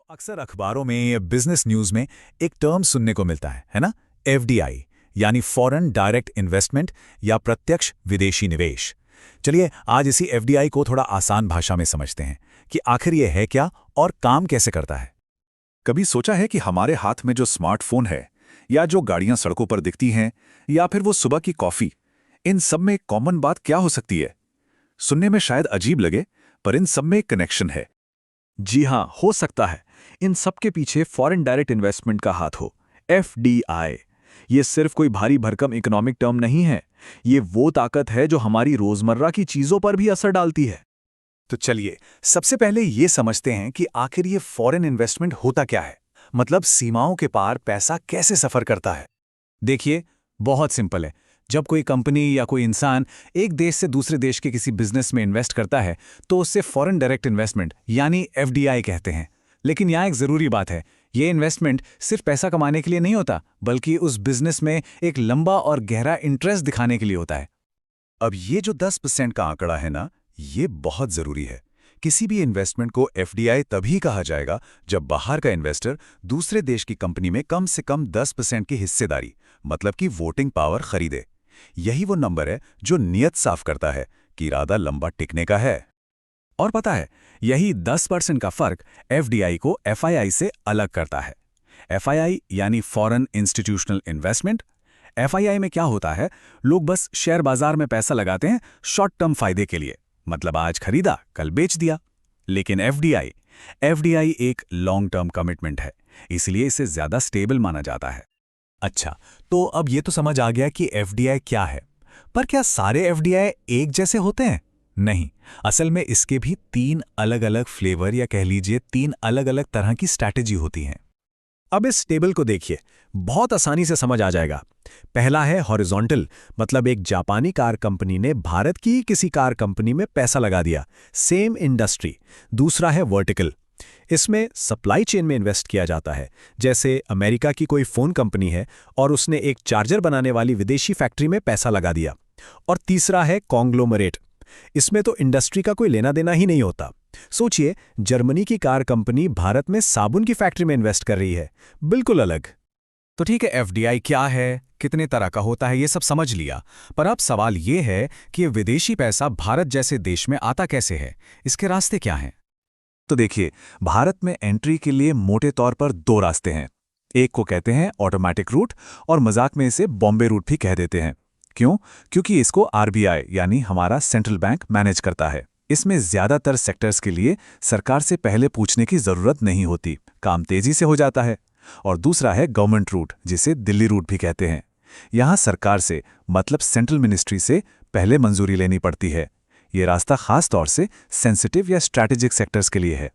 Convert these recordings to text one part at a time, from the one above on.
अक्सर अखबारों में बिजनेस न्यूज में एक टर्म सुनने को मिलता है ना? एफडीआई यानी फॉरेन डायरेक्ट इन्वेस्टमेंट या प्रत्यक्ष विदेशी निवेश। चलिए आज इसी एफडीआई को थोड़ा आसान भाषा में समझते हैं कि आखिर ये है क्या और काम कैसे करता है। कभी सोचा है कि हमारे हाथ में जो स्मार्टफोन है या जो गाड़ियां सड़कों पर दिखती हैं या फिर वो सुबह की कॉफी, इन सब में एक कॉमन बात क्या हो सकती है? सुनने में शायद अजीब लगे, पर इन सब में एक कनेक्शन है। जी हाँ, हो सकता है इन सब के पीछे फॉरेन डायरेक्ट इन्वेस्टमेंट का हाथ हो। एफडीआई ये सिर्फ कोई भारी भरकम इकोनॉमिक टर्म नहीं है, ये वो ताकत है जो हमारी रोजमर्रा की चीजों पर भी असर डालती है। तो चलिए सबसे पहले ये समझते हैं कि आखिर ये फॉरेन इन्वेस्टमेंट होता क्या है, मतलब सीमाओं के पार पैसा कैसे सफर करता है। देखिए बहुत सिंपल है। जब कोई कंपनी या कोई इंसान एक देश से दूसरे देश के किसी बिजनेस में इन्वेस्ट करता है तो उससे फॉरेन डायरेक्ट इन्वेस्टमेंट यानी एफडीआई कहते हैं। लेकिन यहाँ एक ज़रूरी बात है, ये इन्वेस्टमेंट सिर्फ पैसा कमाने के लिए नहीं होता, बल्कि उस बिजनेस में एक लंबा और गहरा इंटरेस्ट दिखाने के लिए होता है। अब ये जो 10% का आंकड़ा है ना, ये बहुत ज़रूरी है। किसी भी इन्वेस्टमेंट को एफडीआई तभी कहा जाएगा जब बाहर का इन्वेस्टर दूसरे देश की कंपनी में कम से कम 10% की हिस्सेदारी, मतलब कि वोटिंग पावर खरीदे। यही वो नंबर है जो नियत साफ करता है कि इरादा लंबा टिकने का है। और पता है, यही 10% का फर्क एफडीआई को एफआईआई से अलग करता है। एफआईआई यानी फॉरेन इंस्टीट्यूशनल इन्वेस्टमेंट। एफआईआई में क्या होता है, लोग बस शेयर बाजार में पैसा लगाते हैं शॉर्ट टर्म फायदे के लिए, मतलब आज खरीदा कल बेच दिया। लेकिन एफडीआई एक लॉन्ग टर्म कमिटमेंट है, इसलिए इसे ज्यादा स्टेबल माना जाता है। अच्छा, तो अब ये तो समझ आ गया कि एफडीआई क्या है, पर क्या सारे एफडीआई एक जैसे होते हैं? नहीं, असल में इसके भी 3 अलग अलग फ्लेवर या कह लीजिए 3 अलग अलग तरह की स्ट्रैटेजी होती हैं। अब इस टेबल को देखिए, बहुत आसानी से समझ आ जाएगा। पहला है हॉरिजॉन्टल, मतलब एक जापानी कार कंपनी ने भारत की किसी कार कंपनी में पैसा लगा दिया, सेम इंडस्ट्री। दूसरा है वर्टिकल, इसमें सप्लाई चेन में इन्वेस्ट किया जाता है। जैसे अमेरिका की कोई फोन कंपनी है और उसने एक चार्जर बनाने वाली विदेशी फैक्ट्री में पैसा लगा दिया। और तीसरा है कॉन्ग्लोमरेट, इसमें तो इंडस्ट्री का कोई लेना देना ही नहीं होता। सोचिए, जर्मनी की कार कंपनी भारत में साबुन की फैक्ट्री में इन्वेस्ट कर रही है, बिल्कुल अलग। तो ठीक है, एफडीआई क्या है, कितने तरह का होता है, ये सब समझ लिया। पर अब सवाल ये है कि ये विदेशी पैसा भारत जैसे देश में आता कैसे है, इसके रास्ते क्या हैं? तो देखिए, भारत में एंट्री के लिए मोटे तौर पर 2 रास्ते हैं। एक को कहते हैं ऑटोमेटिक रूट, और मजाक में इसे बॉम्बे रूट भी कह देते हैं। क्यों? क्योंकि इसको आरबीआई यानी हमारा सेंट्रल बैंक मैनेज करता है। इसमें ज्यादातर सेक्टर्स के लिए सरकार से पहले पूछने की जरूरत नहीं होती, काम तेजी से हो जाता है। और दूसरा है गवर्नमेंट रूट, जिसे दिल्ली रूट भी कहते हैं। यहाँ सरकार से, मतलब सेंट्रल मिनिस्ट्री से पहले मंजूरी लेनी पड़ती है। ये रास्ता खास तौर से सेंसिटिव या स्ट्रैटेजिक सेक्टर्स के लिए है।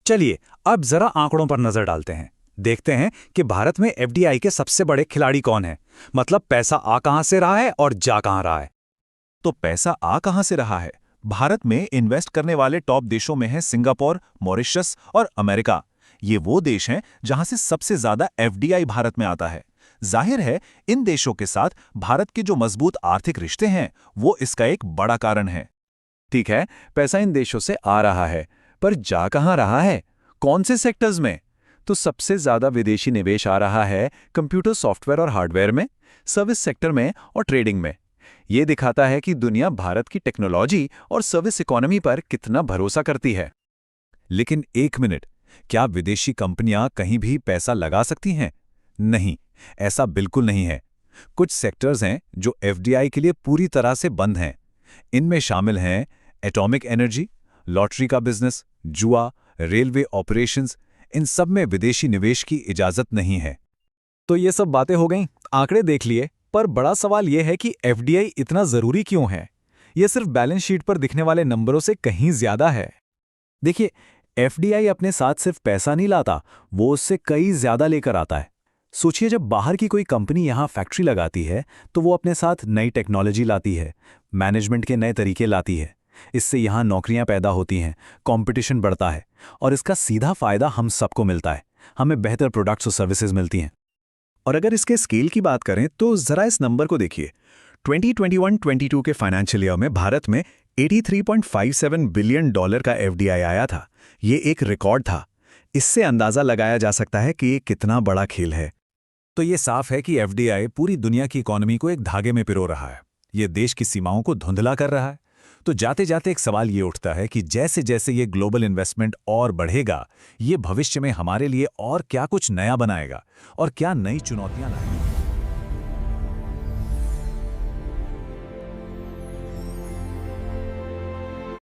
चलिए अब जरा आंकड़ों पर नजर डालते हैं, देखते हैं कि भारत में एफडीआई के सबसे बड़े खिलाड़ी कौन हैं, मतलब पैसा आ कहां से रहा है और जा कहां रहा है। तो पैसा आ कहां से रहा है? भारत में इन्वेस्ट करने वाले टॉप देशों में हैं सिंगापुर, मॉरिशस और अमेरिका। ये वो देश हैं जहां से सबसे ज्यादा एफडीआई भारत में आता है। जाहिर है, इन देशों के साथ भारत के जो मजबूत आर्थिक रिश्ते हैं वो इसका एक बड़ा कारण है। ठीक है, पैसा इन देशों से आ रहा है, पर जा कहां रहा है, कौन से सेक्टर्स में? तो सबसे ज्यादा विदेशी निवेश आ रहा है कंप्यूटर सॉफ्टवेयर और हार्डवेयर में, सर्विस सेक्टर में और ट्रेडिंग में। ये दिखाता है कि दुनिया भारत की टेक्नोलॉजी और सर्विस इकोनॉमी पर कितना भरोसा करती है। लेकिन एक मिनट, क्या विदेशी कंपनियां कहीं भी पैसा लगा सकती हैं? नहीं, ऐसा बिल्कुल नहीं है। कुछ सेक्टर्स हैं जो एफडीआई के लिए पूरी तरह से बंद हैं। इनमें शामिल हैं एटॉमिक एनर्जी, लॉटरी का बिजनेस, जुआ, रेलवे ऑपरेशंस। इन सब में विदेशी निवेश की इजाजत नहीं है। तो ये सब बातें हो गईं, आंकड़े देख लिए, पर बड़ा सवाल यह है कि एफडीआई इतना जरूरी क्यों है? ये सिर्फ बैलेंस शीट पर दिखने वाले नंबरों से कहीं ज्यादा है। देखिए, एफडीआई अपने साथ सिर्फ पैसा नहीं लाता, वो उससे कई ज्यादा लेकर आता है। सोचिए, जब बाहर की कोई कंपनी यहाँ फैक्ट्री लगाती है तो वो अपने साथ नई टेक्नोलॉजी लाती है, मैनेजमेंट के नए तरीके लाती है। इससे यहाँ नौकरियां पैदा होती हैं, कंपटीशन बढ़ता है और इसका सीधा फायदा हम सबको मिलता है। हमें बेहतर प्रोडक्ट्स और सर्विसेज मिलती हैं। और अगर इसके स्केल की बात करें तो जरा इस नंबर को देखिए। 2021-22 के फाइनेंशियल ईयर में भारत में $83.57 बिलियन का एफडीआई आया था। ये एक रिकॉर्ड था। इससे अंदाजा लगाया जा सकता है कि ये कितना बड़ा खेल है। तो ये साफ है कि एफडीआई पूरी दुनिया की इकोनॉमी को एक धागे में पिरो रहा है। ये देश की सीमाओं को धुंधला कर रहा है। तो जाते जाते एक सवाल ये उठता है कि जैसे जैसे ये ग्लोबल इन्वेस्टमेंट और बढ़ेगा, ये भविष्य में हमारे लिए और क्या कुछ नया बनाएगा और क्या नई चुनौतियां लाएगा।